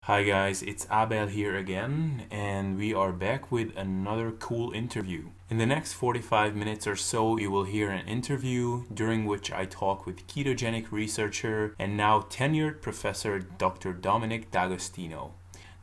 Hi guys, it's Abel here again, and we are back with another cool interview. In the next 45 minutes or so, you will hear an interview during which I talk with ketogenic researcher and now tenured professor Dr. Dominic D'Agostino.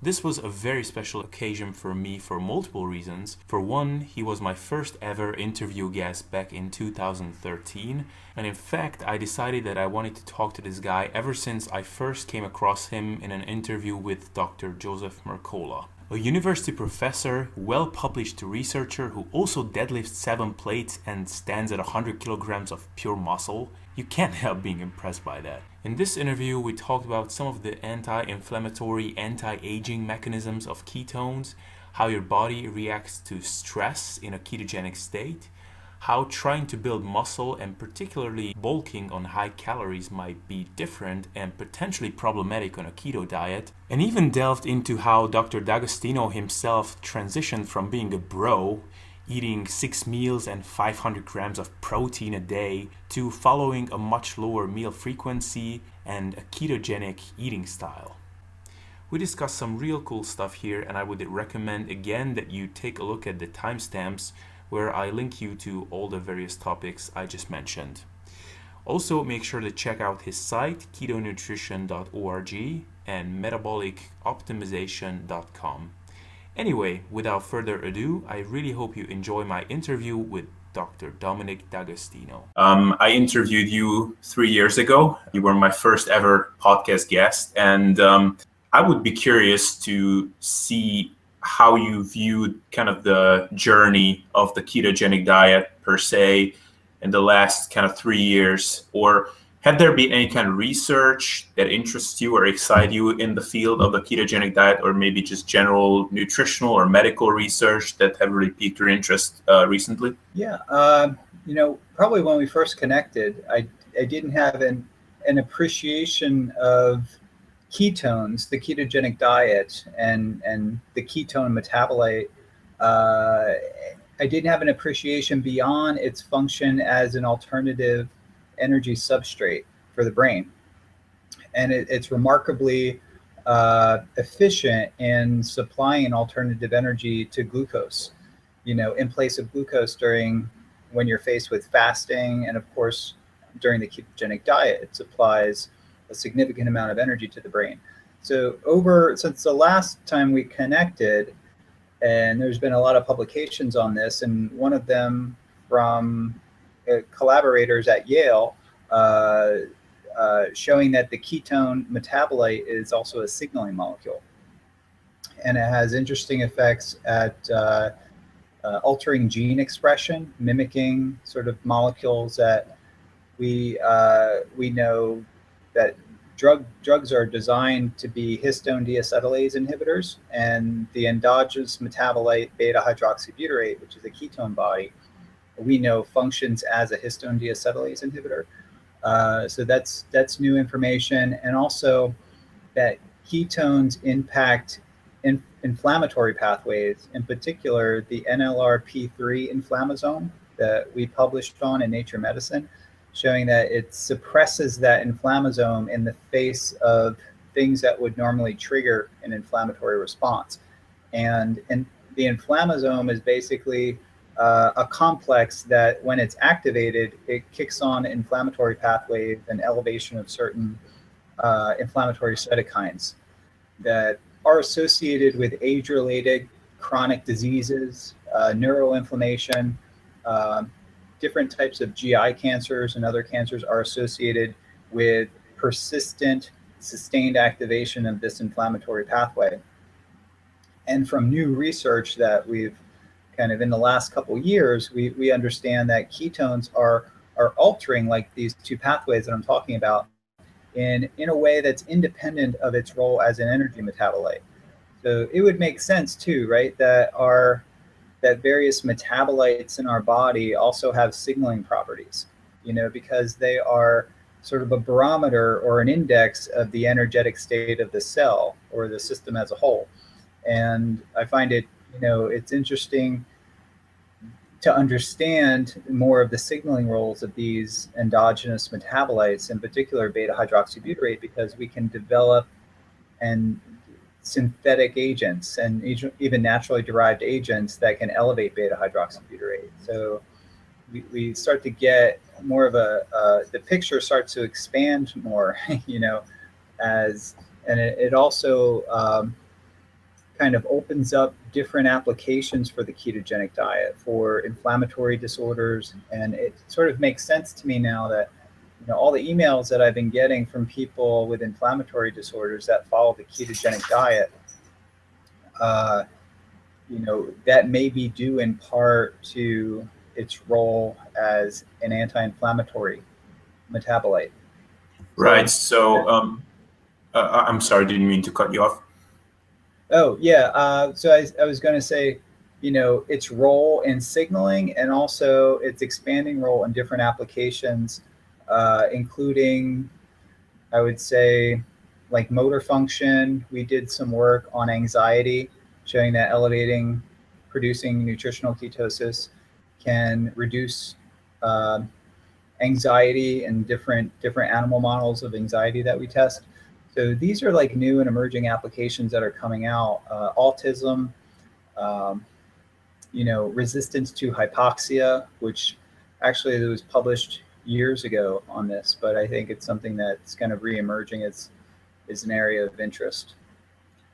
This was a very special occasion for me for multiple reasons. For one, he was my first ever interview guest back in 2013, and in fact, I decided that I wanted to talk to this guy ever since I first came across him in an interview with Dr. Joseph Mercola. A university professor, well-published researcher who also deadlifts 7 plates and stands at 100 kilograms of pure muscle, you can't help being impressed by that. In this interview, we talked about some of the anti-inflammatory, anti-aging mechanisms of ketones, how your body reacts to stress in a ketogenic state, how trying to build muscle and particularly bulking on high calories might be different and potentially problematic on a keto diet, and even delved into how Dr. D'Agostino himself transitioned from being a bro, eating 6 meals and 500 grams of protein a day, to following a much lower meal frequency and a ketogenic eating style. We discussed some real cool stuff here, and I would recommend again that you take a look at the timestamps where I link you to all the various topics I just mentioned. Also, make sure to check out his site, ketonutrition.org and metabolicoptimization.com. Anyway, without further ado, I really hope you enjoy my interview with Dr. Dominic D'Agostino. I interviewed you 3 years ago. You were my first ever podcast guest, and I would be curious to see how you viewed kind of the journey of the ketogenic diet per se in the last kind of 3 years, or had there been any kind of research that interests you or excite you in the field of the ketogenic diet, or maybe just general nutritional or medical research that have really piqued your interest recently? Yeah, probably when we first connected, I didn't have an appreciation of ketones, the ketogenic diet, and the ketone metabolite. I didn't have an appreciation beyond its function as an alternative energy substrate for the brain, and it's remarkably efficient in supplying an alternative energy to glucose. In place of glucose when you're faced with fasting, and of course during the ketogenic diet, it supplies a significant amount of energy to the brain. So since the last time we connected, and there's been a lot of publications on this, and one of them from collaborators at Yale, showing that the ketone metabolite is also a signaling molecule, and it has interesting effects at altering gene expression, mimicking sort of molecules that we know that drugs are designed to be histone deacetylase inhibitors, and the endogenous metabolite beta hydroxybutyrate, which is a ketone body, we know functions as a histone deacetylase inhibitor. So that's new information, and also that ketones impact inflammatory pathways, in particular the NLRP3 inflammasome that we published on in Nature Medicine, showing that it suppresses that inflammasome in the face of things that would normally trigger an inflammatory response. And the inflammasome is basically a complex that, when it's activated, it kicks on inflammatory pathways and elevation of certain inflammatory cytokines that are associated with age-related chronic diseases, neuroinflammation. Different types of GI cancers and other cancers are associated with persistent, sustained activation of this inflammatory pathway. And from new research that we've kind of in the last couple of years, we understand that ketones are altering like these two pathways that I'm talking about in a way that's independent of its role as an energy metabolite. So it would make sense too, right, that various metabolites in our body also have signaling properties, because they are sort of a barometer or an index of the energetic state of the cell or the system as a whole. And I find it's interesting to understand more of the signaling roles of these endogenous metabolites, in particular beta hydroxybutyrate, because we can develop and synthetic agents and even naturally derived agents that can elevate beta hydroxybutyrate. So we start to get more of the picture starts to expand more, and it also kind of opens up different applications for the ketogenic diet for inflammatory disorders. And it sort of makes sense to me now that, all the emails that I've been getting from people with inflammatory disorders that follow the ketogenic diet, that may be due in part to its role as an anti-inflammatory metabolite. Right. So, I'm sorry, didn't mean to cut you off. Oh, yeah. So I was going to say, its role in signaling and also its expanding role in different applications, including, I would say, like motor function. We did some work on anxiety, showing that producing nutritional ketosis can reduce anxiety in different animal models of anxiety that we test. So these are like new and emerging applications that are coming out. Autism, resistance to hypoxia, which actually it was published years ago on this, but I think it's something that's kind of re-emerging as an area of interest.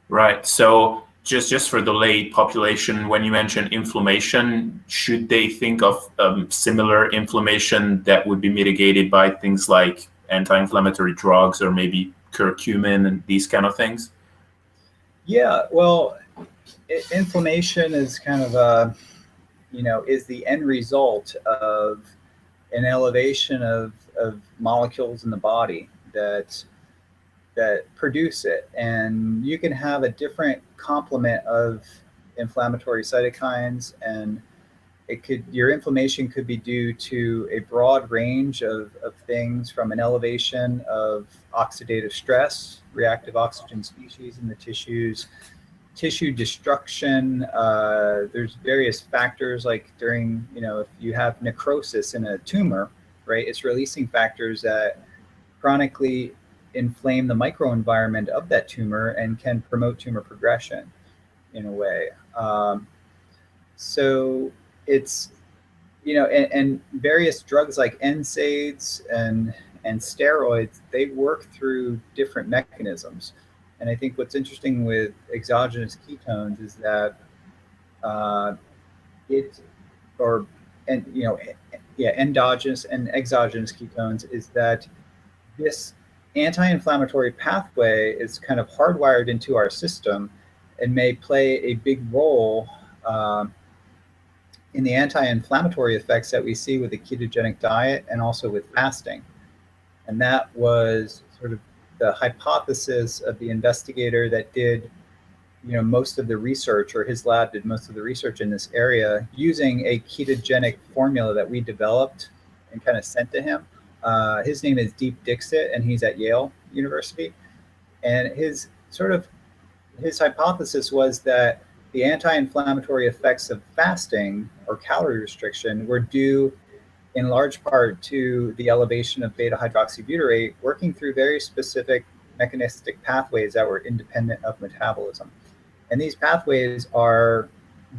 Right. So just for the lay population, when you mention inflammation, should they think of similar inflammation that would be mitigated by things like anti-inflammatory drugs or maybe curcumin and these kind of things? Yeah, well, inflammation is kind of is the end result of an elevation of molecules in the body that produce it. And you can have a different complement of inflammatory cytokines, and your inflammation could be due to a broad range of things, from an elevation of oxidative stress, reactive oxygen species in the tissues, tissue destruction. There's various factors, like during, if you have necrosis in a tumor, right, it's releasing factors that chronically inflame the microenvironment of that tumor and can promote tumor progression in a way. So it's, and various drugs like NSAIDs and steroids, they work through different mechanisms. And I think what's interesting with exogenous ketones is that endogenous and exogenous ketones is that this anti-inflammatory pathway is kind of hardwired into our system and may play a big role in the anti-inflammatory effects that we see with the ketogenic diet and also with fasting. And that was sort of the hypothesis of the investigator that did, most of the research, or his lab did most of the research in this area using a ketogenic formula that we developed and kind of sent to him. His name is Deep Dixit, and he's at Yale University. And his hypothesis was that the anti-inflammatory effects of fasting or calorie restriction were due in large part to the elevation of beta hydroxybutyrate working through very specific mechanistic pathways that were independent of metabolism. And these pathways are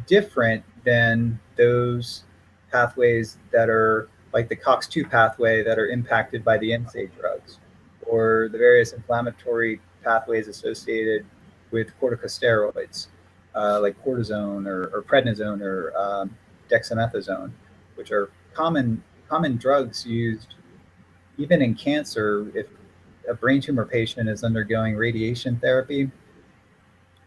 different than those pathways that are like the COX-2 pathway that are impacted by the NSAID drugs, or the various inflammatory pathways associated with corticosteroids, like cortisone or prednisone or dexamethasone, which are common drugs used even in cancer. If a brain tumor patient is undergoing radiation therapy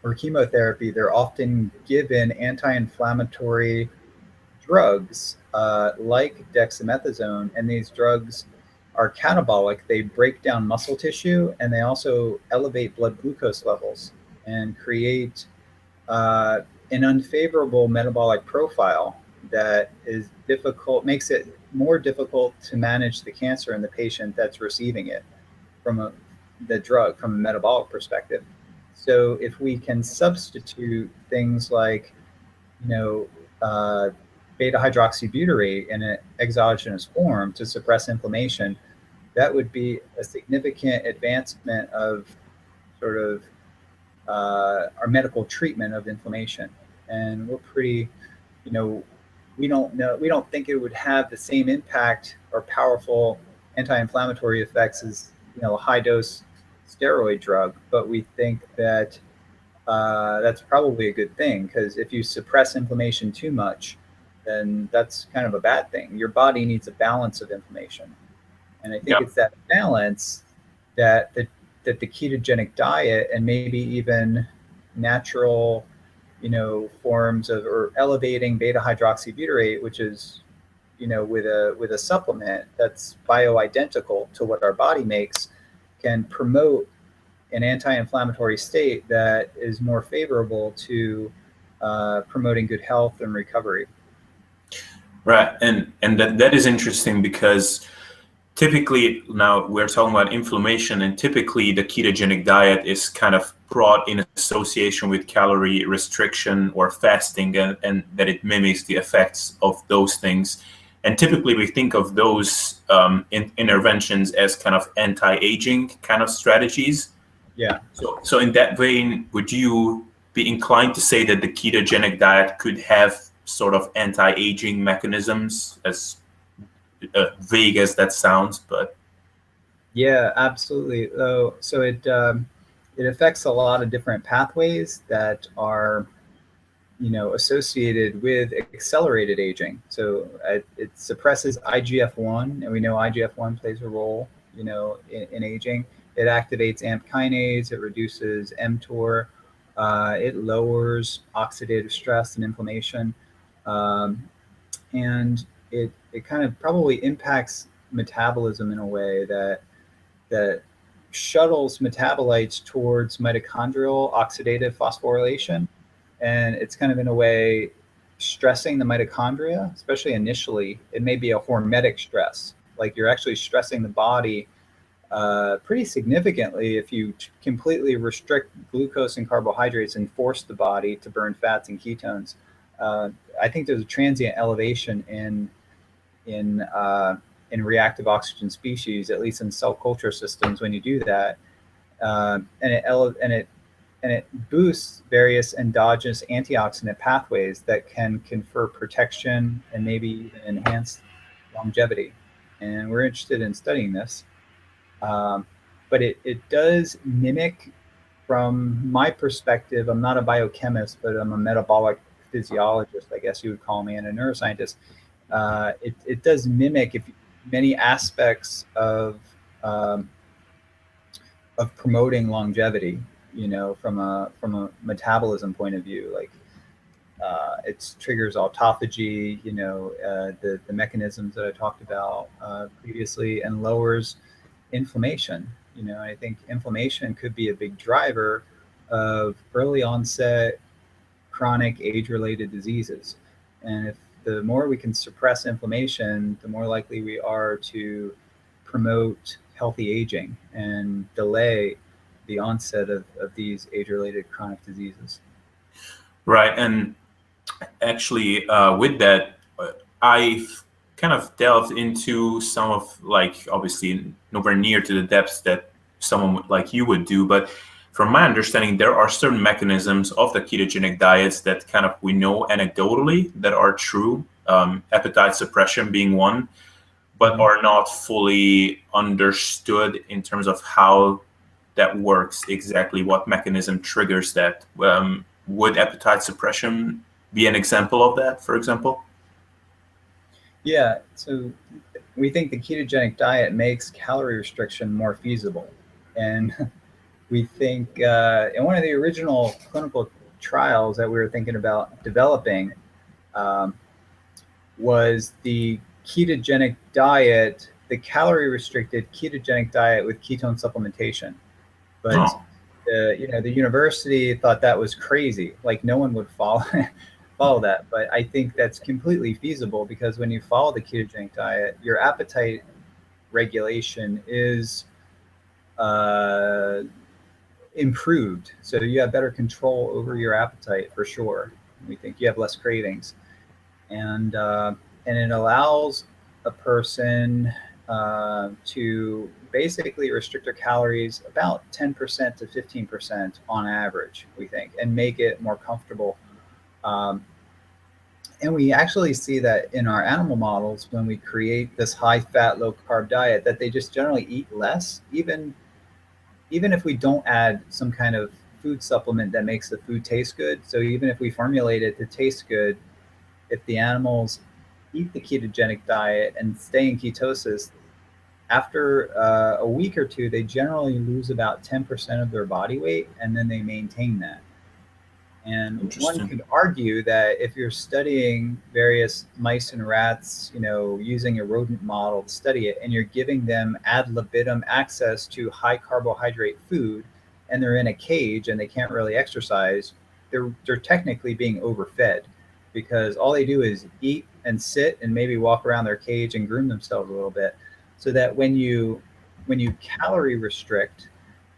or chemotherapy, they're often given anti-inflammatory drugs like dexamethasone, and these drugs are catabolic. They break down muscle tissue, and they also elevate blood glucose levels and create an unfavorable metabolic profile that is difficult, makes it more difficult to manage the cancer in the patient that's receiving it from the drug from a metabolic perspective. So if we can substitute things like, beta hydroxybutyrate in an exogenous form to suppress inflammation, that would be a significant advancement of sort of our medical treatment of inflammation. And we're pretty, you know, we don't think it would have the same impact or powerful anti-inflammatory effects as, a high dose steroid drug, but we think that that's probably a good thing, because if you suppress inflammation too much, then that's kind of a bad thing. Your body needs a balance of inflammation, and I think Yeah. it's that balance that the ketogenic diet and maybe even natural, forms of, or elevating beta hydroxybutyrate, which is, with a supplement that's bioidentical to what our body makes, can promote an anti-inflammatory state that is more favorable to promoting good health and recovery. Right, and that is interesting, because typically now we're talking about inflammation, and typically the ketogenic diet is kind of brought in association with calorie restriction or fasting, and that it mimics the effects of those things. And typically we think of those interventions as kind of anti-aging kind of strategies. Yeah. So in that vein, would you be inclined to say that the ketogenic diet could have sort of anti-aging mechanisms, as vague as that sounds? But Yeah, absolutely. So it affects a lot of different pathways that are, associated with accelerated aging. So it suppresses IGF-1, and we know IGF-1 plays a role, in aging. It activates AMP kinase. It reduces mTOR. It lowers oxidative stress and inflammation, and it kind of probably impacts metabolism in a way that shuttles metabolites towards mitochondrial oxidative phosphorylation. And it's kind of, in a way, stressing the mitochondria, especially initially. It may be a hormetic stress, like you're actually stressing the body pretty significantly if you completely restrict glucose and carbohydrates and force the body to burn fats and ketones. I think there's a transient elevation in reactive oxygen species, at least in cell culture systems, when you do that, and it boosts various endogenous antioxidant pathways that can confer protection and maybe even enhance longevity. And we're interested in studying this. But it does mimic, from my perspective, I'm not a biochemist, but I'm a metabolic physiologist, I guess you would call me, and a neuroscientist. It does mimic many aspects of promoting longevity, from a metabolism point of view. Like it triggers autophagy, the mechanisms that I talked about previously, and lowers inflammation. I think inflammation could be a big driver of early onset chronic age-related diseases. And if the more we can suppress inflammation, the more likely we are to promote healthy aging and delay the onset of these age-related chronic diseases. right, and actually with that, I've kind of delved into some of, like, obviously nowhere near to the depths that someone like you would do, but from my understanding, there are certain mechanisms of the ketogenic diets that kind of we know anecdotally that are true, appetite suppression being one, but are not fully understood in terms of how that works, exactly what mechanism triggers that. Would appetite suppression be an example of that, for example? Yeah, so we think the ketogenic diet makes calorie restriction more feasible. And we think in one of the original clinical trials that we were thinking about developing was the ketogenic diet, the calorie restricted ketogenic diet with ketone supplementation. But the university thought that was crazy. Like, no one would follow that. But I think that's completely feasible, because when you follow the ketogenic diet, your appetite regulation is improved. So you have better control over your appetite, for sure. We think you have less cravings, and it allows a person to basically restrict their calories about 10% to 15% on average, we think, and make it more comfortable. Um, and we actually see that in our animal models when we create this high fat, low carb diet, that they just generally eat less, even if we don't add some kind of food supplement that makes the food taste good. So even if we formulate it to taste good, if the animals eat the ketogenic diet and stay in ketosis, after a week or two, they generally lose about 10% of their body weight, and then they maintain that. And one Interesting. could argue that if you're studying various mice and rats, using a rodent model to study it, and you're giving them ad libitum access to high carbohydrate food, and they're in a cage and they can't really exercise, they're technically being overfed, because all they do is eat and sit and maybe walk around their cage and groom themselves a little bit. So that when you calorie restrict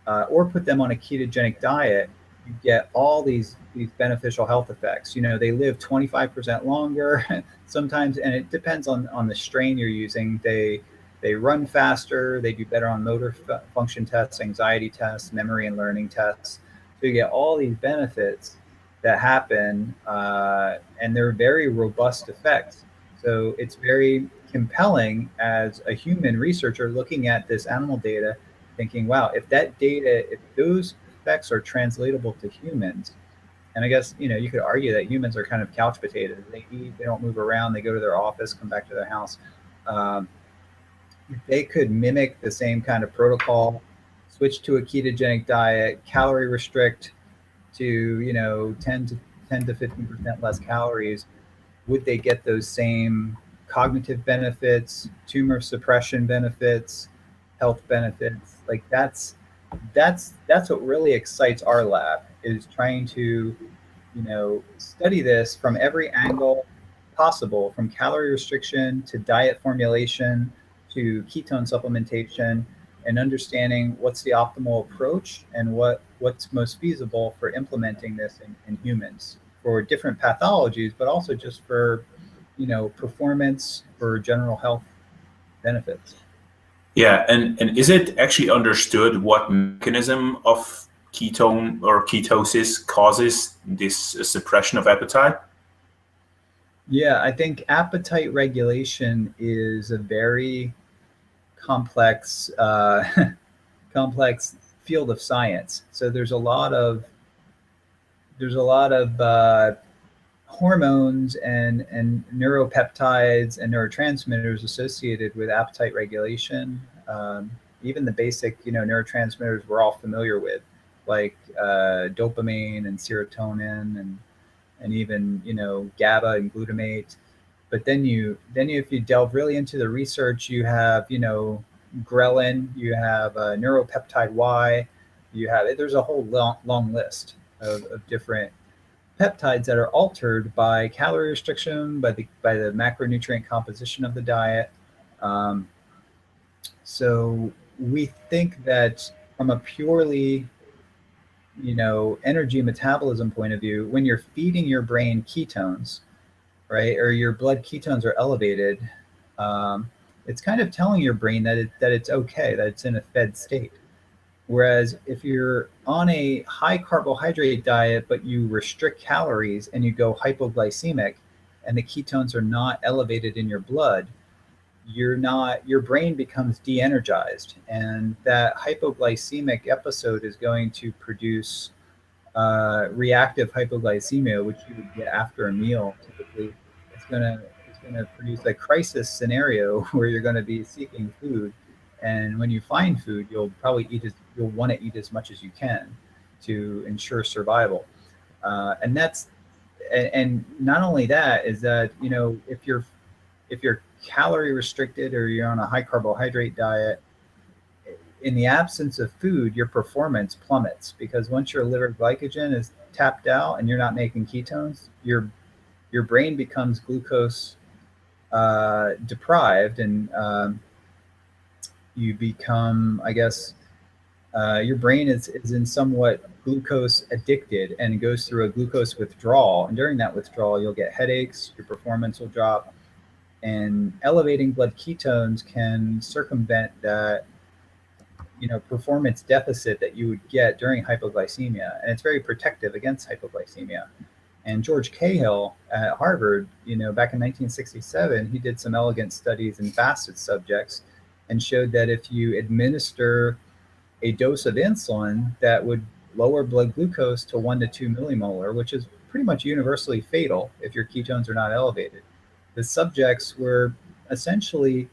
or put them on a ketogenic diet, you get all these beneficial health effects. They live 25% longer sometimes, and it depends on the strain you're using. They run faster, they do better on motor function tests, anxiety tests, memory and learning tests. So you get all these benefits that happen, and they're very robust effects. So it's very compelling as a human researcher looking at this animal data, thinking, wow, if those effects are translatable to humans, and I guess, you could argue that humans are kind of couch potatoes. They eat, they don't move around, they go to their office, come back to their house. Um, if they could mimic the same kind of protocol, switch to a ketogenic diet, calorie restrict to, 10 to 15% less calories, would they get those same cognitive benefits, tumor suppression benefits, health benefits? Like that's what really excites our lab, is trying to, study this from every angle possible, from calorie restriction to diet formulation to ketone supplementation, and understanding what's the optimal approach and what's most feasible for implementing this in humans for different pathologies, but also just for, performance, for general health benefits. Yeah, and is it actually understood what mechanism of ketone or ketosis causes this suppression of appetite? Yeah, I think appetite regulation is a very complex complex field of science. So there's a lot of hormones and neuropeptides and neurotransmitters associated with appetite regulation. Even the basic, neurotransmitters we're all familiar with, like dopamine and serotonin and even, GABA and glutamate. But then if you delve really into the research, you have, ghrelin, you have neuropeptide Y, there's a whole long list of different peptides that are altered by calorie restriction, by the macronutrient composition of the diet. Um, so we think that from a purely, energy metabolism point of view, when you're feeding your brain ketones, right, or your blood ketones are elevated, um, it's kind of telling your brain that it's okay, that it's in a fed state. Whereas if you're on a high carbohydrate diet, but you restrict calories and you go hypoglycemic and the ketones are not elevated in your blood, your brain becomes de-energized. And that hypoglycemic episode is going to produce reactive hypoglycemia, which you would get after a meal typically. It's gonna produce a crisis scenario where you're going to be seeking food, and when you find food, you'll want to eat as much as you can to ensure survival. And that's and not only that is that, if you're calorie restricted or you're on a high carbohydrate diet, in the absence of food, your performance plummets, because once your liver glycogen is tapped out and you're not making ketones, your brain becomes glucose deprived, and you become, I guess, your brain is in somewhat glucose addicted and goes through a glucose withdrawal. And during that withdrawal, you'll get headaches, your performance will drop. And elevating blood ketones can circumvent that, performance deficit that you would get during hypoglycemia. And it's very protective against hypoglycemia. And George Cahill at Harvard, back in 1967, he did some elegant studies in fasted subjects and showed that if you administer a dose of insulin that would lower blood glucose to 1 to 2 millimolar, which is pretty much universally fatal if your ketones are not elevated, the subjects were essentially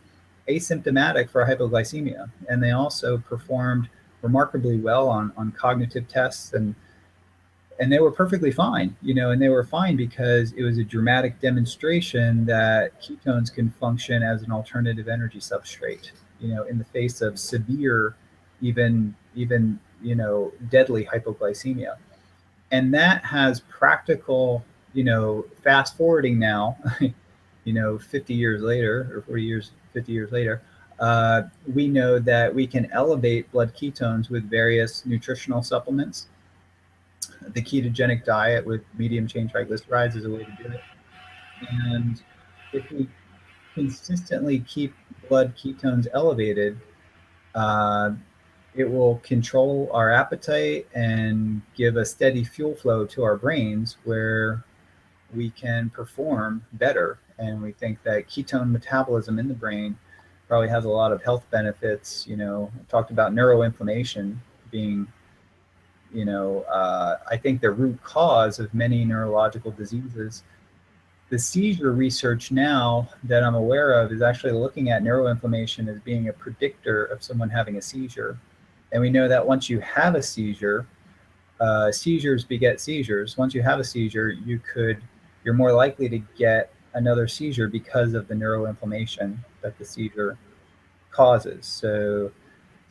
asymptomatic for hypoglycemia. And they also performed remarkably well on cognitive tests, and they were perfectly fine, and they were fine because it was a dramatic demonstration that ketones can function as an alternative energy substrate, in the face of severe, even deadly hypoglycemia. And that has practical, fast forwarding now, 50 years later or 50 years later, we know that we can elevate blood ketones with various nutritional supplements. The ketogenic diet with medium chain triglycerides is a way to do it. And if we consistently keep blood ketones elevated, it will control our appetite and give a steady fuel flow to our brains where we can perform better. And we think that ketone metabolism in the brain probably has a lot of health benefits. I talked about neuroinflammation being, I think the root cause of many neurological diseases. The seizure research now that I'm aware of is actually looking at neuroinflammation as being a predictor of someone having a seizure. And we know that once you have a seizure, seizures beget seizures. Once you have a seizure, you're more likely to get another seizure because of the neuroinflammation that the seizure causes. So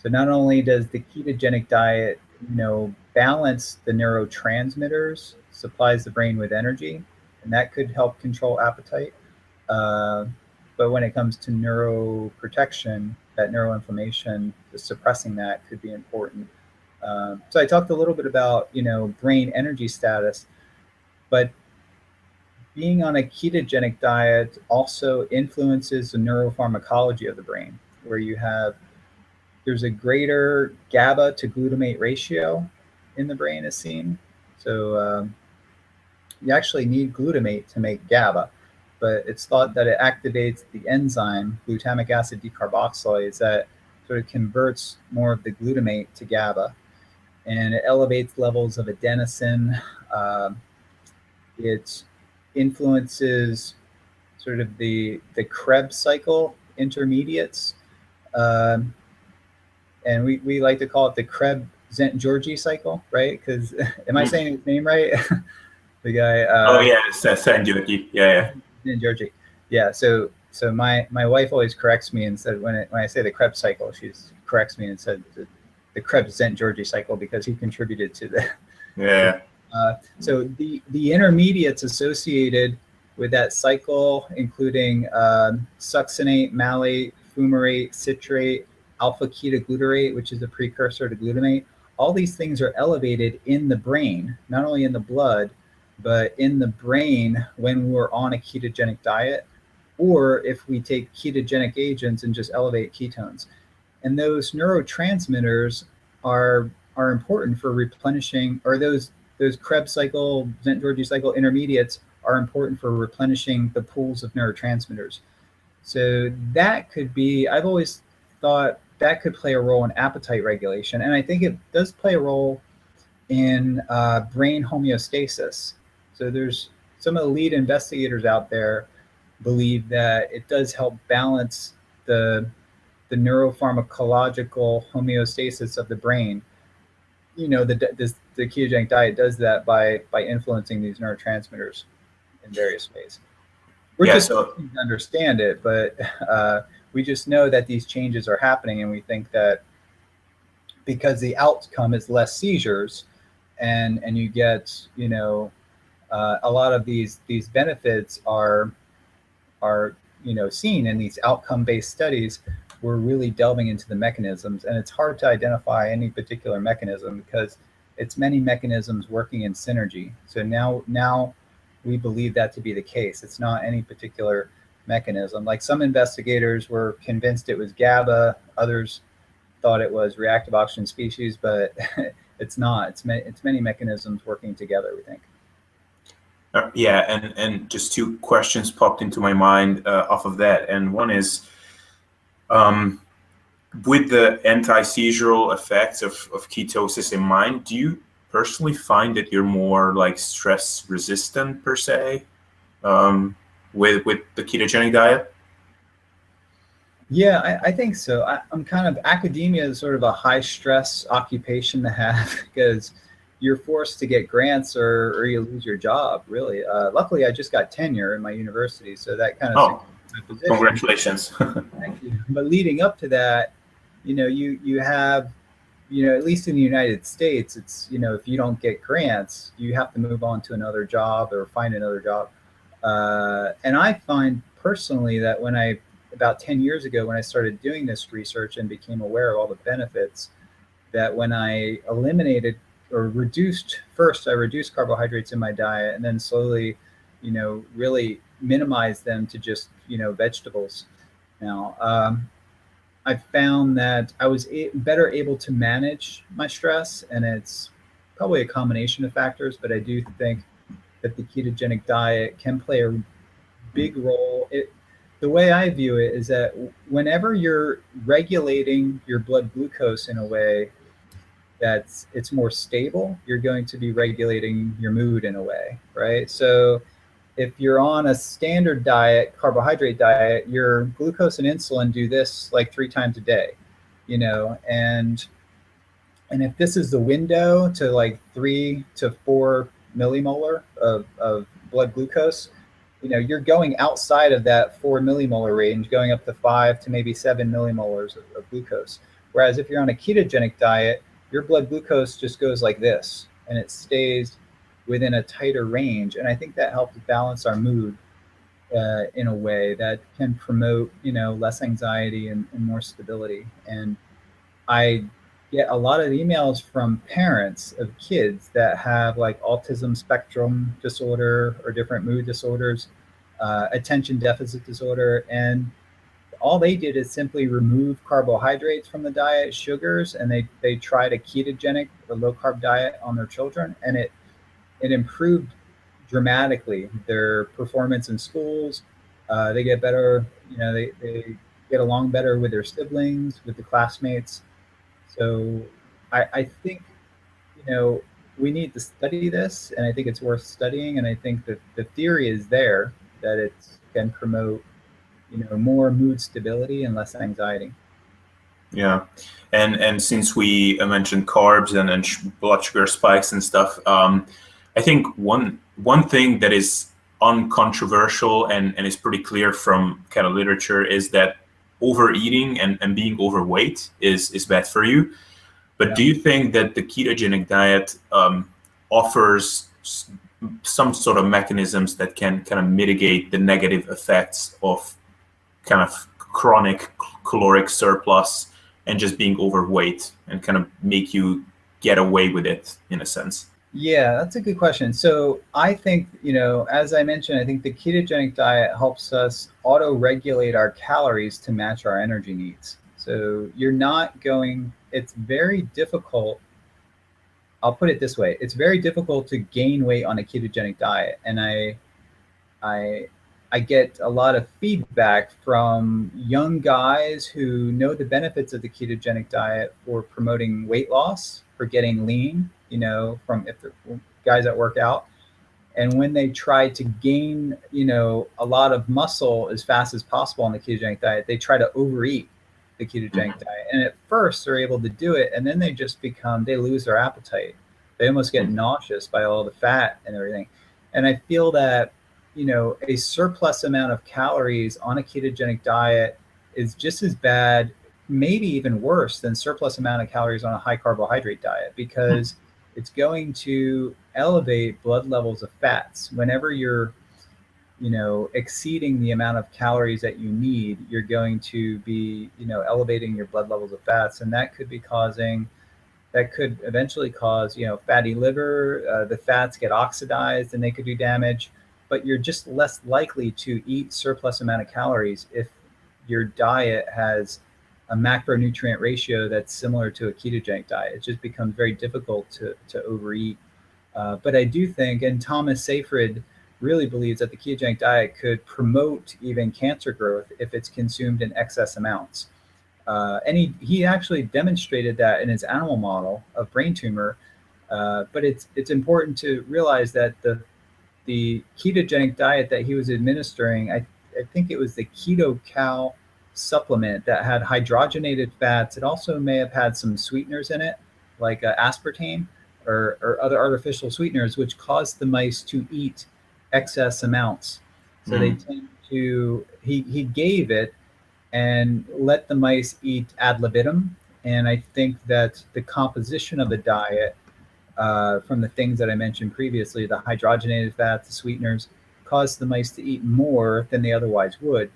not only does the ketogenic diet, balance the neurotransmitters, supplies the brain with energy, and that could help control appetite. But when it comes to neuroprotection, that neuroinflammation, suppressing that could be important. So I talked a little bit about, brain energy status, but being on a ketogenic diet also influences the neuropharmacology of the brain, where there's a greater GABA to glutamate ratio in the brain is seen. So you actually need glutamate to make GABA, but it's thought that it activates the enzyme glutamic acid decarboxylase that sort of converts more of the glutamate to GABA, and it elevates levels of adenosine. It influences sort of the Krebs cycle intermediates, and we like to call it the Krebs-Zent-Georgi cycle, right? Because am I saying his name right? The guy. Oh yeah, Zent-Georgi. Yeah. Zent-Georgi. Yeah. So my wife always corrects me and said when I say the Krebs cycle, she corrects me and said the Krebs-Zent-Georgi cycle because he contributed to the. Yeah. So the intermediates associated with that cycle, including succinate, malate, fumarate, citrate, alpha-ketoglutarate, which is a precursor to glutamate. All these things are elevated in the brain, not only in the blood, but in the brain when we're on a ketogenic diet, or if we take ketogenic agents and just elevate ketones. And those neurotransmitters are important for replenishing, or those Krebs cycle, Zent-Georgi cycle intermediates are important for replenishing the pools of neurotransmitters. So that could be, I've always thought that could play a role in appetite regulation. And I think it does play a role in brain homeostasis. So there's some of the lead investigators out there believe that it does help balance the neuropharmacological homeostasis of the brain. The ketogenic diet does that by influencing these neurotransmitters in various ways. We're just to understand it, but we just know that these changes are happening, and we think that because the outcome is less seizures, and you get a lot of these benefits are seen in these outcome-based studies. We're really delving into the mechanisms, and it's hard to identify any particular mechanism because it's many mechanisms working in synergy. So now we believe that to be the case. It's not any particular mechanism. Like some investigators were convinced it was GABA, others thought it was reactive oxygen species, but it's not. It's many mechanisms working together, we think. Yeah, and just two questions popped into my mind off of that. And one is, with the anti-seizural effects of ketosis in mind, do you personally find that you're more like stress resistant per se with the ketogenic diet? Yeah, I think so. I'm kind of, academia is sort of a high stress occupation to have because you're forced to get grants or you lose your job, really. Luckily, I just got tenure in my university, so that kind of secured my position. Congratulations. Thank you. But leading up to that, you have, at least in the United States, it's, if you don't get grants, you have to move on to another job or find another job. And I find personally that about 10 years ago, when I started doing this research and became aware of all the benefits, that when I eliminated or reduced, first I reduced carbohydrates in my diet and then slowly, really minimized them to just, vegetables. Now, I found that I was better able to manage my stress, and it's probably a combination of factors, but I do think that the ketogenic diet can play a big role. The way I view it is that whenever you're regulating your blood glucose in a way it's more stable, you're going to be regulating your mood in a way, right? So if you're on a standard diet, carbohydrate diet, your glucose and insulin do this like 3 times a day, and if this is the window to like 3 to 4 millimolar of blood glucose, you're going outside of that 4 millimolar range, going up to 5 to maybe 7 millimolars of glucose. Whereas if you're on a ketogenic diet, your blood glucose just goes like this, and it stays within a tighter range. And I think that helps balance our mood in a way that can promote, less anxiety and more stability. And I get a lot of emails from parents of kids that have like autism spectrum disorder or different mood disorders, attention deficit disorder, and all they did is simply remove carbohydrates from the diet, sugars, and they tried a ketogenic or low carb diet on their children, and it improved dramatically their performance in schools. They get better, they get along better with their siblings, with the classmates. So I think, we need to study this, and I think it's worth studying. And I think that the theory is there that it can promote, more mood stability and less anxiety. Yeah, and since we mentioned carbs and blood sugar spikes and stuff, I think one thing that is uncontroversial and is pretty clear from kind of literature is that overeating and being overweight is bad for you. But do you think that the ketogenic diet offers some sort of mechanisms that can kind of mitigate the negative effects of kind of chronic caloric surplus and just being overweight, and kind of make you get away with it in a sense? Yeah, that's a good question. So I think, as I mentioned, I think the ketogenic diet helps us auto-regulate our calories to match our energy needs. So it's very difficult. I'll put it this way. It's very difficult to gain weight on a ketogenic diet. And I get a lot of feedback from young guys who know the benefits of the ketogenic diet for promoting weight loss, for getting lean, from if they're guys that work out. And when they try to gain, a lot of muscle as fast as possible on the ketogenic diet, they try to overeat the ketogenic diet. And at first they're able to do it, and then they lose their appetite. They almost get nauseous by all the fat and everything. And I feel that, a surplus amount of calories on a ketogenic diet is just as bad, maybe even worse than surplus amount of calories on a high carbohydrate diet, because it's going to elevate blood levels of fats. Whenever you're, exceeding the amount of calories that you need, you're going to be, elevating your blood levels of fats. And that could eventually cause, fatty liver. The fats get oxidized and they could do damage. but you're just less likely to eat surplus amount of calories if your diet has a macronutrient ratio that's similar to a ketogenic diet. It just becomes very difficult to overeat. But I do think, and Thomas Seyfried really believes that the ketogenic diet could promote even cancer growth if it's consumed in excess amounts. And he actually demonstrated that in his animal model of brain tumor. But it's important to realize that the ketogenic diet that he was administering, I think it was the Keto Cal supplement that had hydrogenated fats. It also may have had some sweeteners in it, like aspartame or other artificial sweeteners, which caused the mice to eat excess amounts. So they tend to, he gave it and let the mice eat ad libitum. And I think that the composition of the diet, from the things that I mentioned previously, the hydrogenated fats, the sweeteners, caused the mice to eat more than they otherwise would.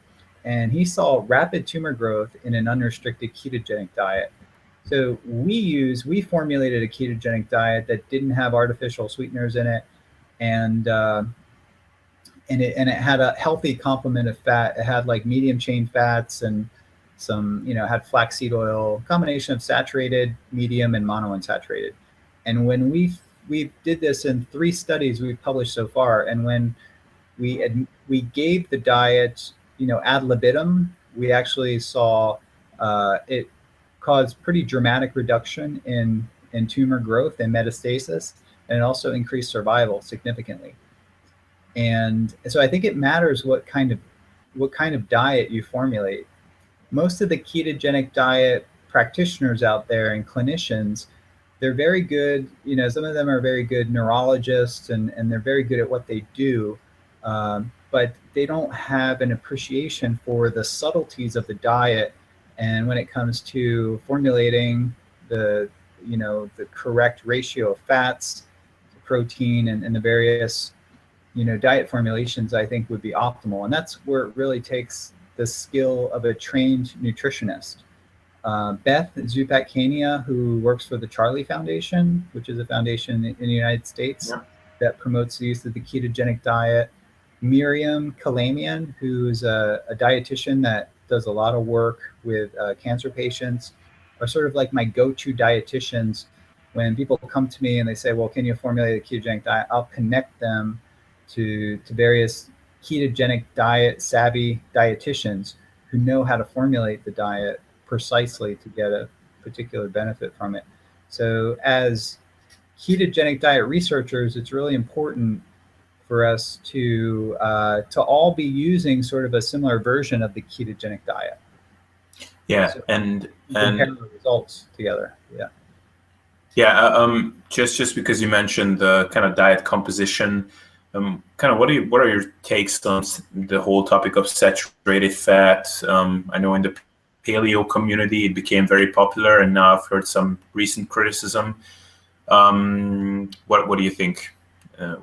And he saw rapid tumor growth in an unrestricted ketogenic diet. So we formulated a ketogenic diet that didn't have artificial sweeteners in it, and it had a healthy complement of fat. It had like medium chain fats and some, had flaxseed oil, combination of saturated, medium, and monounsaturated. And when we did this in 3 studies we've published so far, and when we gave the diet, ad libitum, we actually saw it caused pretty dramatic reduction in tumor growth and metastasis, and it also increased survival significantly. And so I think it matters what kind of diet you formulate. Most of the ketogenic diet practitioners out there and clinicians, they're very good. Some of them are very good neurologists, and they're very good at what they do, but they don't have an appreciation for the subtleties of the diet. And when it comes to formulating the correct ratio of fats, protein, and the various diet formulations, I think would be optimal. And that's where it really takes the skill of a trained nutritionist. Beth Zupackania, who works for the Charlie Foundation, which is a foundation in the United States that promotes the use of the ketogenic diet. Miriam Kalamian, who's a dietitian that does a lot of work with cancer patients, are sort of like my go-to dietitians. When people come to me and they say, well, can you formulate a ketogenic diet? I'll connect them to various ketogenic diet savvy dietitians who know how to formulate the diet precisely to get a particular benefit from it. So as ketogenic diet researchers, it's really important for us to all be using sort of a similar version of the ketogenic diet. Yeah, so and compare the results together. Just because you mentioned the kind of diet composition, kind of what are your takes on the whole topic of saturated fat? I know in the paleo community it became very popular, and now I've heard some recent criticism. What do you think?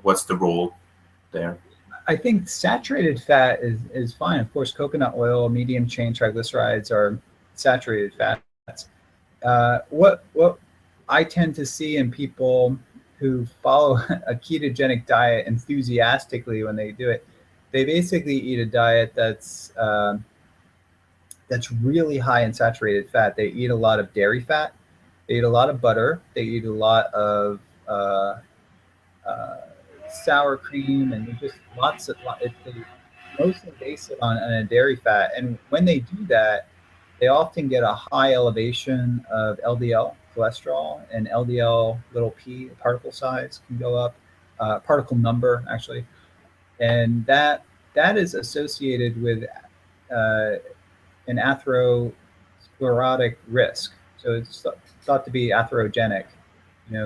What's the role there? I think saturated fat is fine. Of course, coconut oil, medium chain triglycerides are saturated fats. What I tend to see in people who follow a ketogenic diet enthusiastically when they do it, they basically eat a diet that's really high in saturated fat. They eat a lot of dairy fat. They eat a lot of butter. They eat a lot of sour cream, and just they mostly base it on a dairy fat. And when they do that, they often get a high elevation of LDL cholesterol, and LDL little p particle size can go up, particle number actually, and that is associated with an atherosclerotic risk. So it's thought to be atherogenic,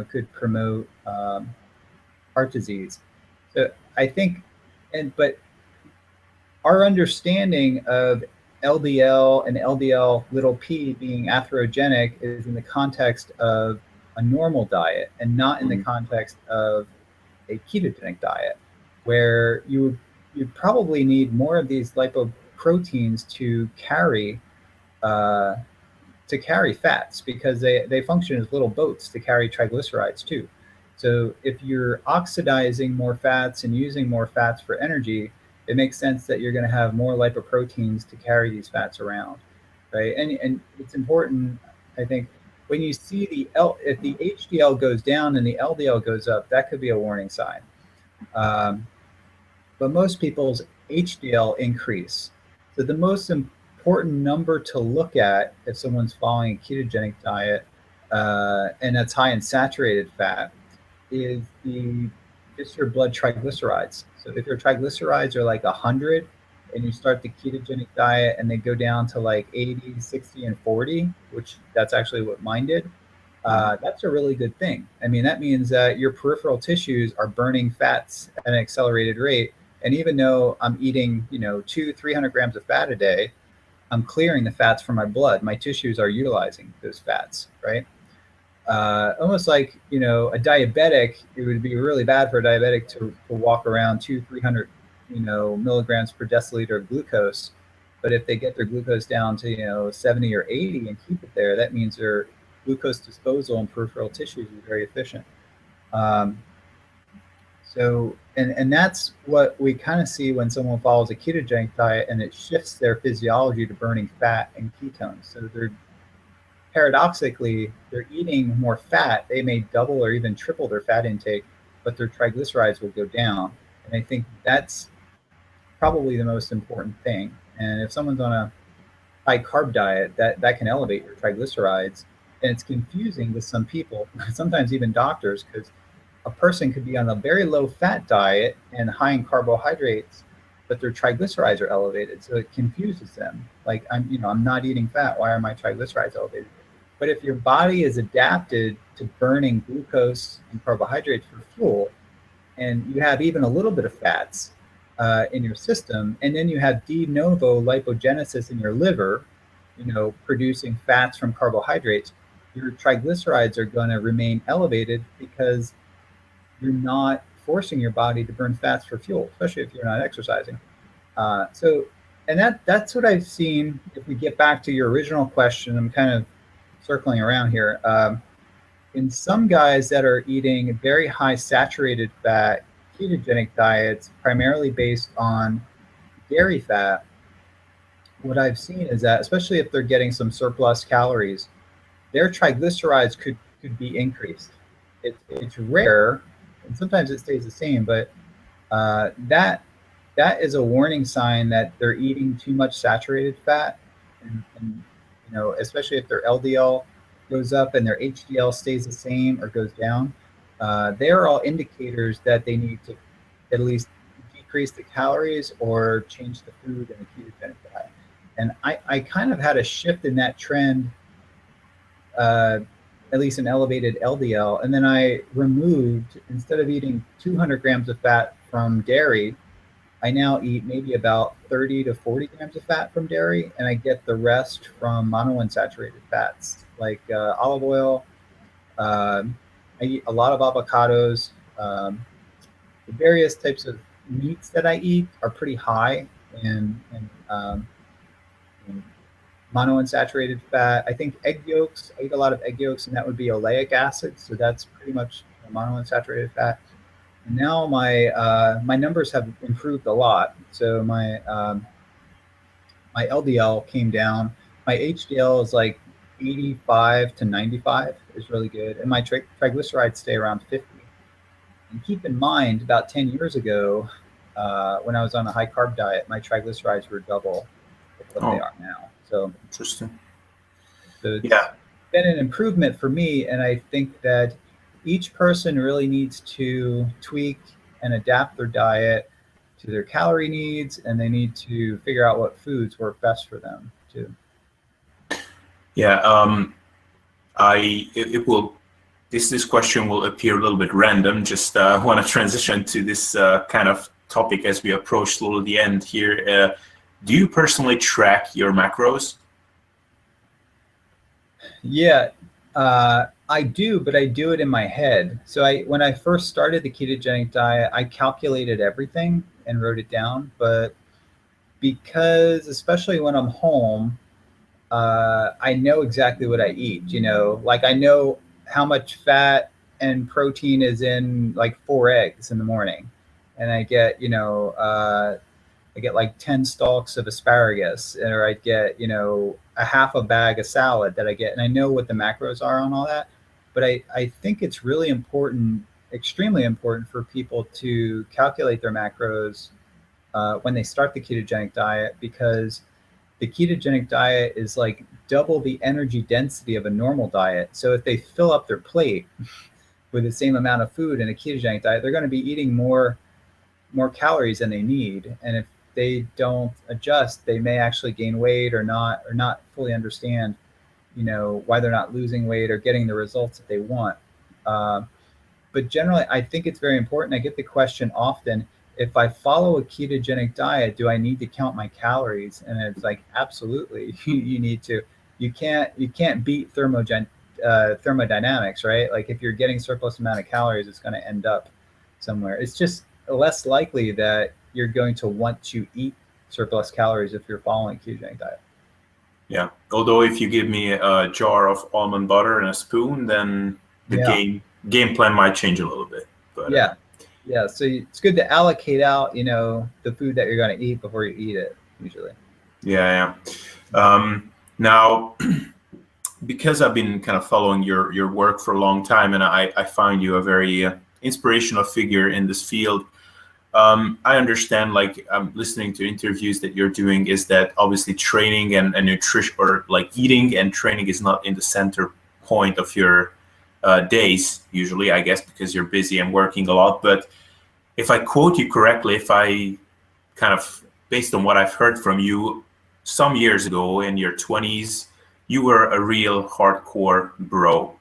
could promote heart disease. So I think, but our understanding of LDL and LDL little p being atherogenic is in the context of a normal diet, and not in the context of a ketogenic diet, where you probably need more of these lipoproteins to carry fats, because they function as little boats to carry triglycerides too. So if you're oxidizing more fats and using more fats for energy, it makes sense that you're going to have more lipoproteins to carry these fats around, right? And it's important, I think, when you see if the HDL goes down and the LDL goes up, that could be a warning sign. But most people's HDL increase. So the most important number to look at if someone's following a ketogenic diet and that's high in saturated fat is just your blood triglycerides. So if your triglycerides are like 100 and you start the ketogenic diet and they go down to like 80, 60, and 40, which that's actually what mine did, that's a really good thing. I mean, that means that your peripheral tissues are burning fats at an accelerated rate. And even though I'm eating, 300 grams of fat a day, I'm clearing the fats from my blood. My tissues are utilizing those fats, right? Almost like, a diabetic, it would be really bad for a diabetic to walk around 300, milligrams per deciliter of glucose. But if they get their glucose down to, 70 or 80 and keep it there, that means their glucose disposal in peripheral tissues is very efficient. And that's what we kind of see when someone follows a ketogenic diet and it shifts their physiology to burning fat and ketones. So paradoxically, they're eating more fat. They may double or even triple their fat intake, but their triglycerides will go down. And I think that's probably the most important thing. And if someone's on a high carb diet, that can elevate your triglycerides. And it's confusing to some people, sometimes even doctors, because a person could be on a very low fat diet and high in carbohydrates, but their triglycerides are elevated. So it confuses them. Like, I'm not eating fat. Why are my triglycerides elevated? But if your body is adapted to burning glucose and carbohydrates for fuel, and you have even a little bit of fats in your system, and then you have de novo lipogenesis in your liver, producing fats from carbohydrates, your triglycerides are going to remain elevated because you're not forcing your body to burn fats for fuel, especially if you're not exercising. And that's what I've seen. If we get back to your original question, I'm kind of circling around here. In some guys that are eating very high saturated fat ketogenic diets, primarily based on dairy fat, what I've seen is that, especially if they're getting some surplus calories, their triglycerides could be increased. It's rare, and sometimes it stays the same, but that is a warning sign that they're eating too much saturated fat, and especially if their LDL goes up and their HDL stays the same or goes down, they are all indicators that they need to at least decrease the calories or change the food in a ketogenic diet. And I kind of had a shift in that trend, at least an elevated LDL. And then I removed, instead of eating 200 grams of fat from dairy, I now eat maybe about 30 to 40 grams of fat from dairy, and I get the rest from monounsaturated fats like olive oil. I eat a lot of avocados. The various types of meats that I eat are pretty high in monounsaturated fat. I think egg yolks, I eat a lot of egg yolks, and that would be oleic acid. So that's pretty much monounsaturated fat. And now my numbers have improved a lot. So my LDL came down. My HDL is like 85 to 95 is really good. And my triglycerides stay around 50. And keep in mind, about 10 years ago, when I was on a high carb diet, my triglycerides were double what they are now. So interesting. So it's been an improvement for me, and I think that each person really needs to tweak and adapt their diet to their calorie needs, and they need to figure out what foods work best for them too. Yeah, this question will appear a little bit random. Just want to transition to this kind of topic as we approach a little the end here. Do you personally track your macros? Yeah, I do, but I do it in my head. So when I first started the ketogenic diet, I calculated everything and wrote it down. But because, especially when I'm home, I know exactly what I eat. Like I know how much fat and protein is in like 4 eggs in the morning, and I get, I get like 10 stalks of asparagus, or I'd get, a half a bag of salad that I get, and I know what the macros are on all that. But I think it's really important, extremely important for people to calculate their macros when they start the ketogenic diet, because the ketogenic diet is like double the energy density of a normal diet. So if they fill up their plate with the same amount of food in a ketogenic diet, they're going to be eating more calories than they need. And if they don't adjust, they may actually gain weight or not fully understand, why they're not losing weight or getting the results that they want. But generally, I think it's very important. I get the question often, if I follow a ketogenic diet, do I need to count my calories? And it's like, absolutely, you need to. You can't beat thermodynamics, right? Like if you're getting surplus amount of calories, it's going to end up somewhere. It's just less likely that you're going to want to eat surplus calories if you're following a ketogenic diet. Yeah. Although if you give me a jar of almond butter and a spoon, then the game plan might change a little bit. But yeah. So it's good to allocate out, the food that you're going to eat before you eat it, usually. Yeah. Now, because I've been kind of following your work for a long time, and I find you a very inspirational figure in this field. I understand, like listening to interviews that you're doing, is that obviously training and nutrition, or like eating and training, is not in the center point of your days usually, I guess, because you're busy and working a lot. But if I quote you correctly, if I kind of, based on what I've heard from you, some years ago in your 20s, you were a real hardcore bro.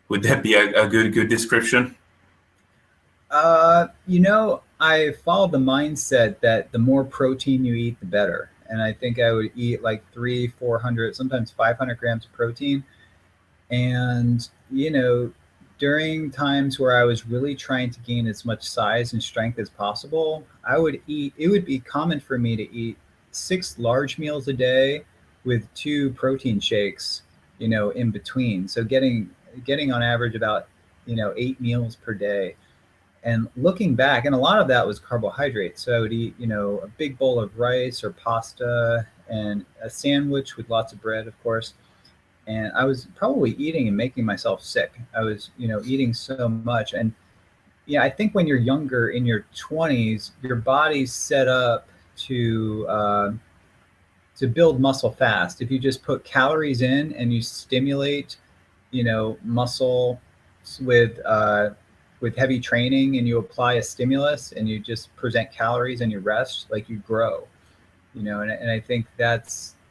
Would that be a good description? I follow the mindset that the more protein you eat, the better. And I think I would eat like 300-400, sometimes 500 grams of protein. And, during times where I was really trying to gain as much size and strength as possible, it would be common for me to eat 6 large meals a day with 2 protein shakes, in between. So getting on average about, 8 meals per day. And looking back, and a lot of that was carbohydrates. So I would eat, a big bowl of rice or pasta and a sandwich with lots of bread, of course. And I was probably eating and making myself sick. I was, eating so much. And I think when you're younger, in your 20s, your body's set up to build muscle fast. If you just put calories in and you stimulate, muscle with heavy training, and you apply a stimulus and you just present calories and you rest, like you grow, and I think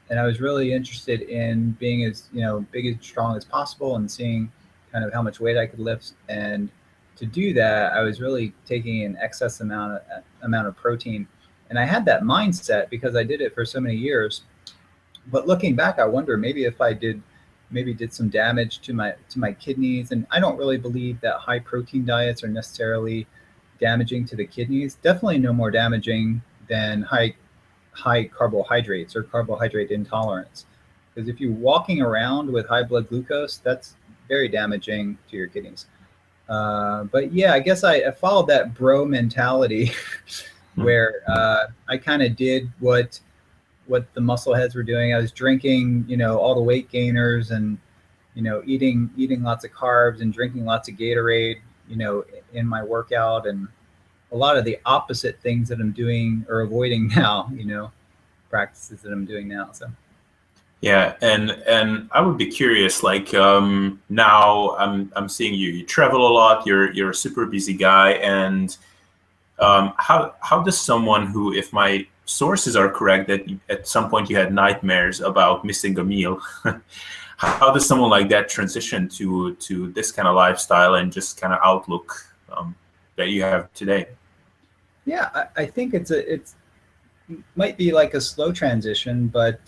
and I was really interested in being as, big and strong as possible, and seeing kind of how much weight I could lift. And to do that, I was really taking an excess amount of protein. And I had that mindset because I did it for so many years. But looking back, I wonder maybe if I did some damage to my kidneys. And I don't really believe that high protein diets are necessarily damaging to the kidneys. Definitely no more damaging than high carbohydrates or carbohydrate intolerance. Because if you're walking around with high blood glucose, that's very damaging to your kidneys. But yeah, I guess I followed that bro mentality where I kind of did what the muscleheads were doing. I was drinking, all the weight gainers, and, eating lots of carbs and drinking lots of Gatorade, in my workout, and a lot of the opposite things that I'm doing or avoiding now, practices that I'm doing now. So. Yeah, and I would be curious, like now I'm seeing you travel a lot. You're a super busy guy, and how does someone who, if my sources are correct, that at some point you had nightmares about missing a meal, how does someone like that transition to this kind of lifestyle and just kind of outlook that you have today? Yeah, I think it might be like a slow transition, but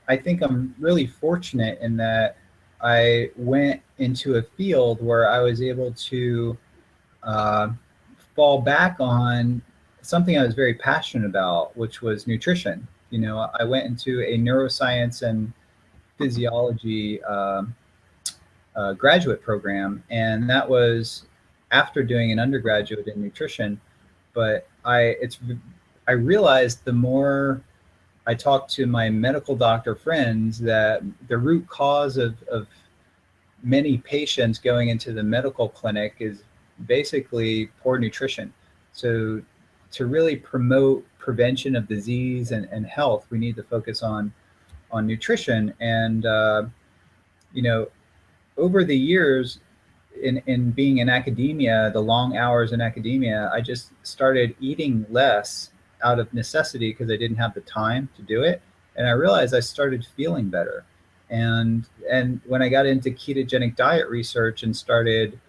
I think I'm really fortunate in that I went into a field where I was able to fall back on something I was very passionate about, which was nutrition. I went into a neuroscience and physiology graduate program, and that was after doing an undergraduate in nutrition. But I realized the more I talked to my medical doctor friends that the root cause of many patients going into the medical clinic is basically poor nutrition. So to really promote prevention of disease and health, we need to focus on nutrition. And you know, over the years in being in academia, the long hours in academia, I just started eating less out of necessity because I didn't have the time to do it. And I realized I started feeling better. And when I got into ketogenic diet research and started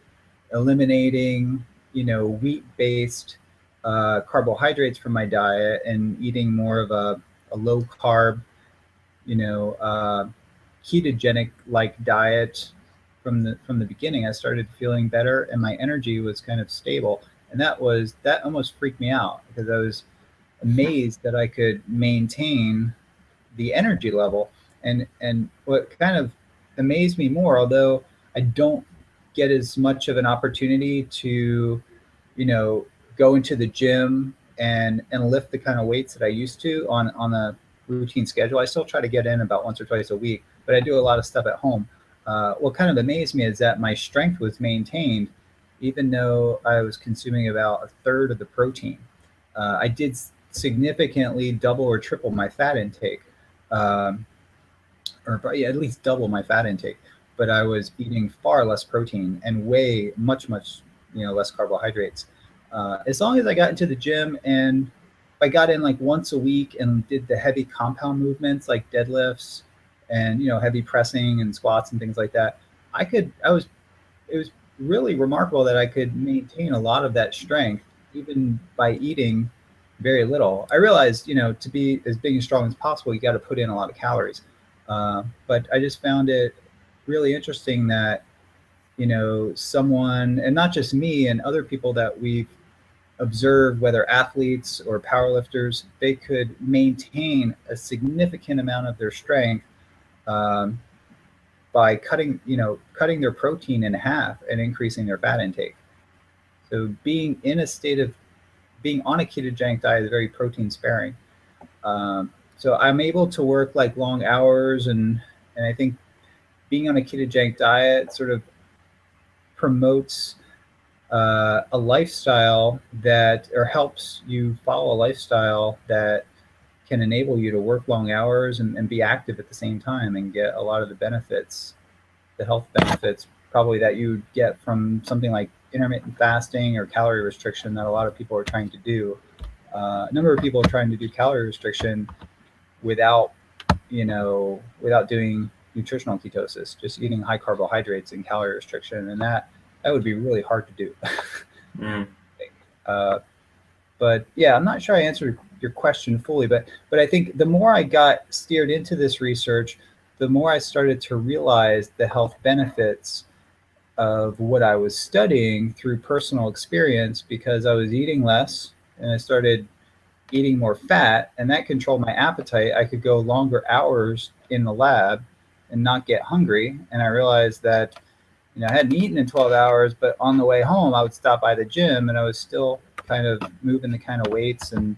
eliminating, wheat-based carbohydrates from my diet and eating more of a low carb, ketogenic like diet from the beginning, I started feeling better and my energy was kind of stable. And that almost freaked me out because I was amazed that I could maintain the energy level. And what kind of amazed me more, although I don't get as much of an opportunity to, go into the gym and lift the kind of weights that I used to on a routine schedule. I still try to get in about once or twice a week, but I do a lot of stuff at home. What kind of amazed me is that my strength was maintained, even though I was consuming about a third of the protein. I did significantly double or triple my fat intake, or at least double my fat intake, but I was eating far less protein and way much less carbohydrates. As long as I got into the gym and I got in like once a week and did the heavy compound movements like deadlifts and heavy pressing and squats and things like that, it was really remarkable that I could maintain a lot of that strength even by eating very little. I realized, to be as big and strong as possible, you got to put in a lot of calories. But I just found it really interesting that, someone, and not just me and other people that we've observed, whether athletes or powerlifters, they could maintain a significant amount of their strength by cutting their protein in half and increasing their fat intake. So being on a ketogenic diet is very protein sparing. So I'm able to work like long hours, and I think being on a ketogenic diet sort of promotes a lifestyle or helps you follow a lifestyle that can enable you to work long hours and be active at the same time and get a lot of the benefits, the health benefits probably that you get from something like intermittent fasting or calorie restriction that a lot of people are trying to do. A number of people are trying to do calorie restriction without doing nutritional ketosis, just eating high carbohydrates and calorie restriction, and that would be really hard to do. But yeah, I'm not sure I answered your question fully, but I think the more I got steered into this research, the more I started to realize the health benefits of what I was studying through personal experience, because I was eating less and I started eating more fat, and that controlled my appetite. I could go longer hours in the lab and not get hungry. And I realized that, I hadn't eaten in 12 hours, but on the way home, I would stop by the gym and I was still kind of moving the kind of weights and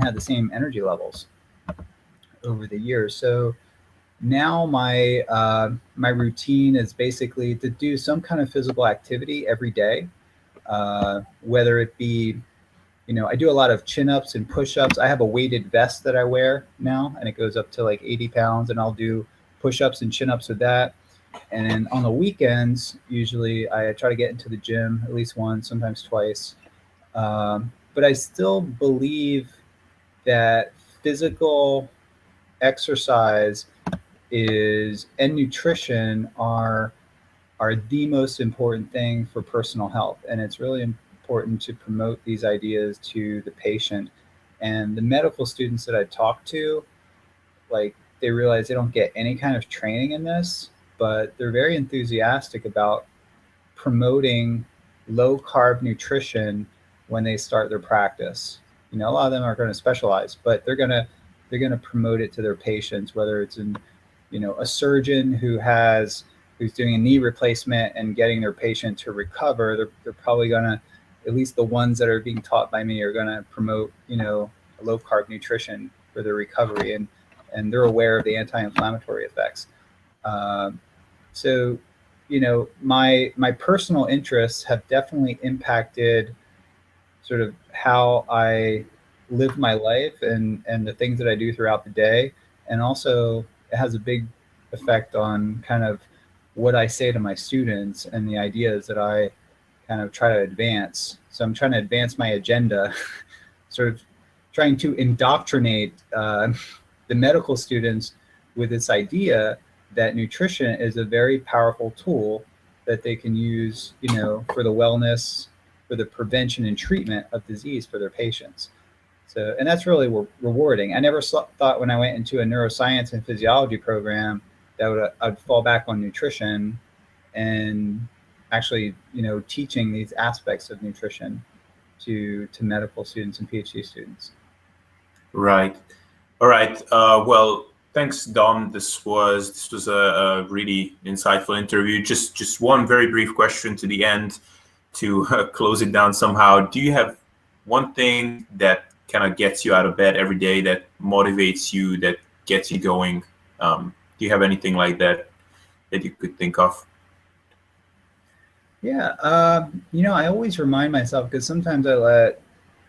had the same energy levels over the years. So now my routine is basically to do some kind of physical activity every day, whether it be, I do a lot of chin-ups and push-ups. I have a weighted vest that I wear now, and it goes up to like 80 pounds, and I'll do push-ups and chin-ups with that. And then on the weekends, usually I try to get into the gym at least once, sometimes twice. But I still believe that physical exercise and nutrition are the most important thing for personal health. And it's really important to promote these ideas to the patient. And the medical students that I talk to, like, they realize they don't get any kind of training in this, but they're very enthusiastic about promoting low carb nutrition when they start their practice. A lot of them are going to specialize, but they're going to promote it to their patients, whether it's in, a surgeon who has who's doing a knee replacement and getting their patient to recover, they're probably going to, at least the ones that are being taught by me, are going to promote, low carb nutrition for their recovery, and they're aware of the anti-inflammatory effects. So, my personal interests have definitely impacted sort of how I live my life and the things that I do throughout the day. And also it has a big effect on kind of what I say to my students and the ideas that I kind of try to advance. So I'm trying to advance my agenda, sort of trying to indoctrinate the medical students with this idea that nutrition is a very powerful tool that they can use, for the wellness, for the prevention and treatment of disease for their patients. So, and that's really rewarding. I never thought when I went into a neuroscience and physiology program that I'd fall back on nutrition and actually, teaching these aspects of nutrition to medical students and PhD students. Right. All right. Well, thanks, Dom. This was a really insightful interview. Just one very brief question to the end to close it down somehow. Do you have one thing that kind of gets you out of bed every day, that motivates you, that gets you going? Do you have anything like that you could think of? Yeah. I always remind myself, because sometimes I let,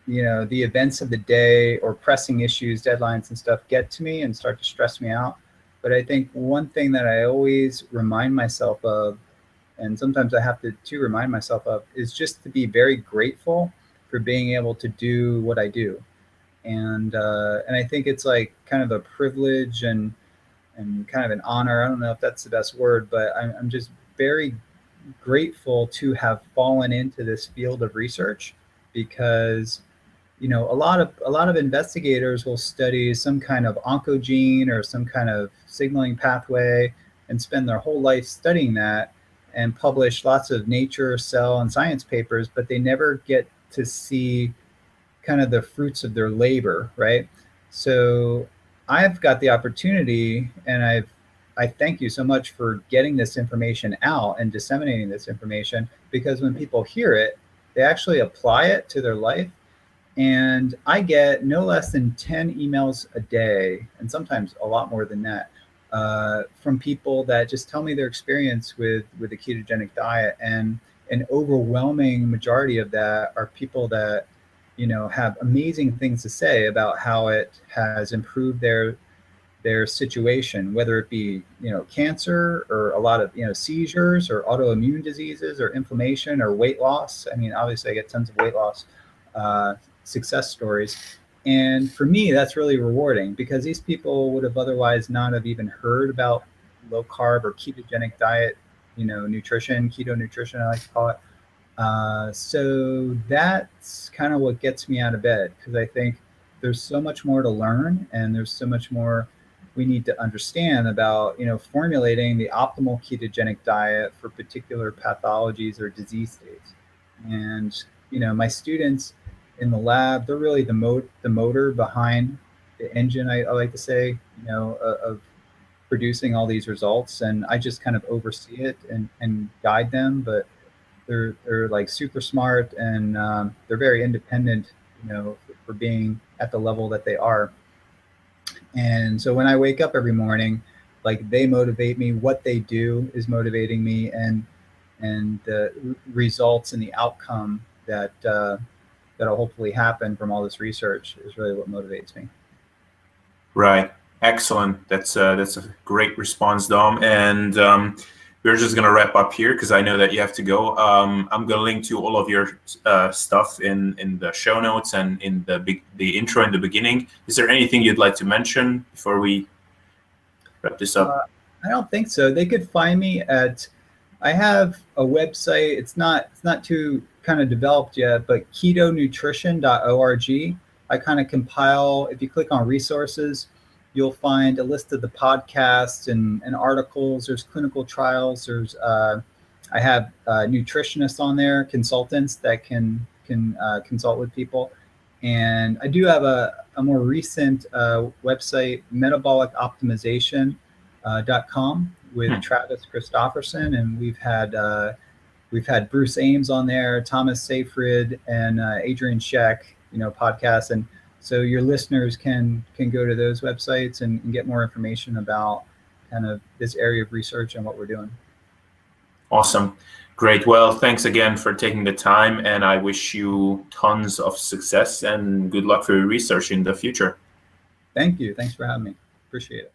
the events of the day or pressing issues, deadlines and stuff get to me and start to stress me out. But I think one thing that I always remind myself of, and sometimes I have to remind myself of, is just to be very grateful for being able to do what I do. And I think it's like kind of a privilege and kind of an honor. I don't know if that's the best word, but I'm just very grateful to have fallen into this field of research, because a lot of investigators will study some kind of oncogene or some kind of signaling pathway and spend their whole life studying that and publish lots of Nature, Cell, and Science papers, but they never get to see kind of the fruits of their labor, right? So I've got the opportunity, and I thank you so much for getting this information out and disseminating this information, because when people hear it, they actually apply it to their life. And I get no less than 10 emails a day, and sometimes a lot more than that, from people that just tell me their experience with the ketogenic diet. And an overwhelming majority of that are people that, have amazing things to say about how it has improved their situation, whether it be, cancer or a lot of, seizures or autoimmune diseases or inflammation or weight loss. I mean, obviously I get tons of weight loss success stories. And for me, that's really rewarding, because these people would have otherwise not have even heard about low carb or ketogenic diet, nutrition, keto nutrition, I like to call it. So that's kind of what gets me out of bed, because I think there's so much more to learn, and there's so much more we need to understand about, formulating the optimal ketogenic diet for particular pathologies or disease states. And, my students in the lab, they're really the motor behind the engine, I like to say, of producing all these results. And I just kind of oversee it and guide them, but they're like super smart, and they're very independent, for being at the level that they are. And so when I wake up every morning, like, they motivate me, what they do is motivating me, and the results and the outcome that'll hopefully happen from all this research is really what motivates me. Right. Excellent. That's a great response, Dom. And we're just going to wrap up here, because I know that you have to go. I'm going to link to all of your stuff in the show notes and in the intro in the beginning. Is there anything you'd like to mention before we wrap this up? I don't think so. They could find me I have a website. It's not too kind of developed yet, but ketonutrition.org. I kind of compile, if you click on resources, you'll find a list of the podcasts and articles. There's clinical trials. There's I have nutritionists on there, consultants that can consult with people. And I do have a more recent website, metabolicoptimization.com, with Travis Christofferson, and we've had Bruce Ames on there, Thomas Seyfried, and Adrian Scheck, podcasts. And so your listeners can go to those websites and get more information about kind of this area of research and what we're doing. Awesome. Great. Well, thanks again for taking the time, and I wish you tons of success and good luck for your research in the future. Thank you. Thanks for having me. Appreciate it.